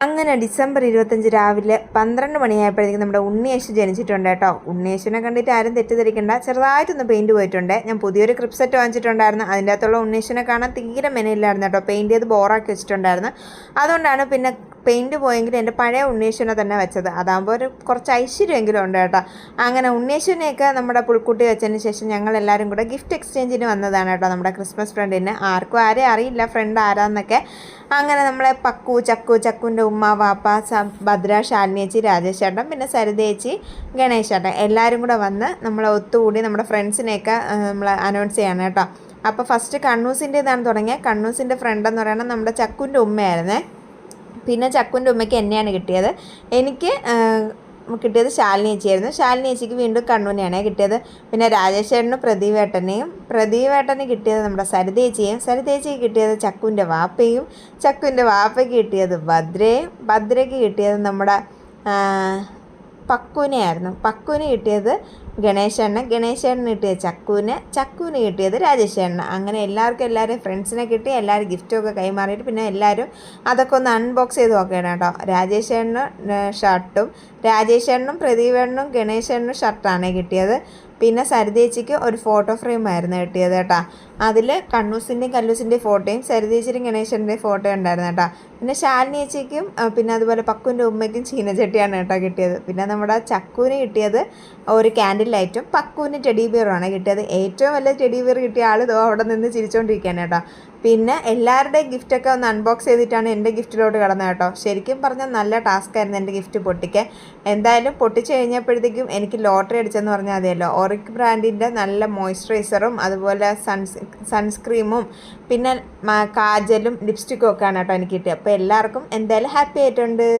അങ്ങനെ ഡിസംബർ 25 രാവിലെ 12 മണിയായപ്പോഴത്തേക്കും നമ്മുടെ ഉണ്ണിയേശു ജനിച്ചിട്ടുണ്ട് കേട്ടോ. ഉണ്ണിയേശുവിനെ കണ്ടിട്ട് ആരും തെറ്റിദ്ധരിക്കേണ്ട, ചെറുതായിട്ടൊന്ന് പെയിൻറ്റ് പോയിട്ടുണ്ട്. ഞാൻ പുതിയൊരു ക്രിപ്പ് സെറ്റ് വാങ്ങിച്ചിട്ടുണ്ടായിരുന്നു. അതിൻ്റെ അകത്തുള്ള ഉണ്ണിയേശുവിനെ കാണാൻ തീരെ മെനയില്ലായിരുന്നു കേട്ടോ. പെയിൻറ്റ് ചെയ്ത് ബോറാക്കി വെച്ചിട്ടുണ്ടായിരുന്നു. അതുകൊണ്ടാണ് പിന്നെ പെയിൻറ്റ് പോയെങ്കിൽ എൻ്റെ പഴയ ഉണ്ണിയേശുവിനെ തന്നെ വെച്ചത്. അതാകുമ്പോൾ ഒരു കുറച്ച് ഐശ്വര്യമെങ്കിലും ഉണ്ട് കേട്ടോ. അങ്ങനെ ഉണ്ണിയേശുവിനെയൊക്കെ നമ്മുടെ പുൽക്കുട്ടി വെച്ചതിന് ശേഷം ഞങ്ങൾ എല്ലാവരും കൂടെ ഗിഫ്റ്റ് എക്സ്ചേഞ്ചിന് വന്നതാണ് കേട്ടോ. നമ്മുടെ ക്രിസ്മസ് ഫ്രണ്ടിന് ആർക്കും ആരെയും അറിയില്ല ഫ്രണ്ട് ആരാന്നൊക്കെ. അങ്ങനെ നമ്മളെ ചക്കുവിൻ്റെ ഉമ്മ വാപ്പ ഭദ്ര ശാലിനിയേച്ചി രാജേഷ് ചേട്ടൻ പിന്നെ സരിതേച്ചി ഗണേശ് ചേട്ടൻ എല്ലാവരും കൂടെ വന്ന് നമ്മളെ ഒത്തുകൂടി നമ്മുടെ ഫ്രണ്ട്സിനെയൊക്കെ നമ്മൾ അനൗൺസ് ചെയ്യണം കേട്ടോ. അപ്പോൾ ഫസ്റ്റ് കണ്ണൂസിൻ്റെതാണ് തുടങ്ങിയത്. കണ്ണൂസിൻ്റെ ഫ്രണ്ട് എന്ന് പറയുന്നത് നമ്മുടെ ചക്കുവിൻ്റെ ഉമ്മയായിരുന്നേ. പിന്നെ ചക്കുവിൻ്റെ ഉമ്മയ്ക്ക് എന്നെയാണ് കിട്ടിയത്. എനിക്ക് കിട്ടിയത് ശാലിനി ചേച്ചിയായിരുന്നു. ശാലിനി ചേച്ചിക്ക് വീണ്ടും കണ്ണൂനെയാണ് കിട്ടിയത്. പിന്നെ രാജേഷ് ചേട്ടനും പ്രദീപേട്ടന് കിട്ടിയത് നമ്മുടെ സരിതേച്ചിയും, സരിതേച്ചിക്ക് കിട്ടിയത് ചക്കുവിൻ്റെ വാപ്പയും, ചക്കുവിൻ്റെ വാപ്പയ്ക്ക് കിട്ടിയത് ഭദ്രയ്ക്ക് കിട്ടിയത് നമ്മുടെ പക്കുവിനെയായിരുന്നു. പക്കുവിന് കിട്ടിയത് ഗണേശന് കിട്ടിയത് ചക്കുവിന് കിട്ടിയത് രാജേഷേണ്ണ. അങ്ങനെ എല്ലാവരെയും ഫ്രണ്ട്സിനെ കിട്ടി. എല്ലാവരും ഗിഫ്റ്റൊക്കെ കൈമാറിയിട്ട് പിന്നെ എല്ലാവരും അതൊക്കെ ഒന്ന് അൺബോക്സ് ചെയ്ത് നോക്കണം കേട്ടോ. രാജേഷേണ്ണ ഷർട്ടും രാജേഷേണ്ണനും പ്രദീപേണ്ണനും ഗണേശേണ്ണനും ഷർട്ടാണ് കിട്ടിയത്. പിന്നെ സരിതേച്ചിക്ക് ഒരു ഫോട്ടോ ഫ്രെയിമായിരുന്നു കിട്ടിയത് കേട്ടോ. അതിൽ കണ്ണൂസിൻ്റെയും കല്ലൂസിൻ്റെയും ഫോട്ടോയും സരിതേച്ചിയുടെയും ഗണേശൻ്റെയും ഫോട്ടോ ഉണ്ടായിരുന്നു കേട്ടോ. പിന്നെ ശാലിനി ചേച്ചിക്കും പിന്നെ അതുപോലെ പക്കുവിൻ്റെ ഉമ്മയ്ക്കും ചീനച്ചട്ടിയാണ് കേട്ടോ കിട്ടിയത്. പിന്നെ നമ്മുടെ ചക്കുവിന് കിട്ടിയത് ഒരു ക്യാൻഡിൽ ലൈറ്റും പക്കുവിന് ടെഡി ബിയറുമാണ് കിട്ടിയത്. ഏറ്റവും വലിയ ടെഡി ബിയർ കിട്ടിയ ആൾ അവിടെ നിന്ന് ചിരിച്ചുകൊണ്ടിരിക്കുകയാണ് കേട്ടോ. പിന്നെ എല്ലാവരുടെയും ഗിഫ്റ്റൊക്കെ ഒന്ന് അൺബോക്സ് ചെയ്തിട്ടാണ് എൻ്റെ ഗിഫ്റ്റിലോട്ട് കടന്നത് കേട്ടോ. ശരിക്കും പറഞ്ഞാൽ നല്ല ടാസ്ക്കായിരുന്നു എൻ്റെ ഗിഫ്റ്റ് പൊട്ടിക്കാൻ. എന്തായാലും പൊട്ടിച്ച് കഴിഞ്ഞപ്പോഴത്തേക്കും എനിക്ക് ലോട്ടറി അടിച്ചെന്ന് പറഞ്ഞാൽ മതിയല്ലോ. ഓറിക് ബ്രാൻഡിൻ്റെ നല്ല മോയ്സ്ചറൈസറും അതുപോലെ സൺസ്ക്രീമും പിന്നെ കാജലും ലിപ്സ്റ്റിക്കും ഒക്കെയാണ് കേട്ടോ എനിക്ക് കിട്ടിയത്. അപ്പോൾ എല്ലാവർക്കും എന്തായാലും ഹാപ്പി ആയിട്ടുണ്ട്.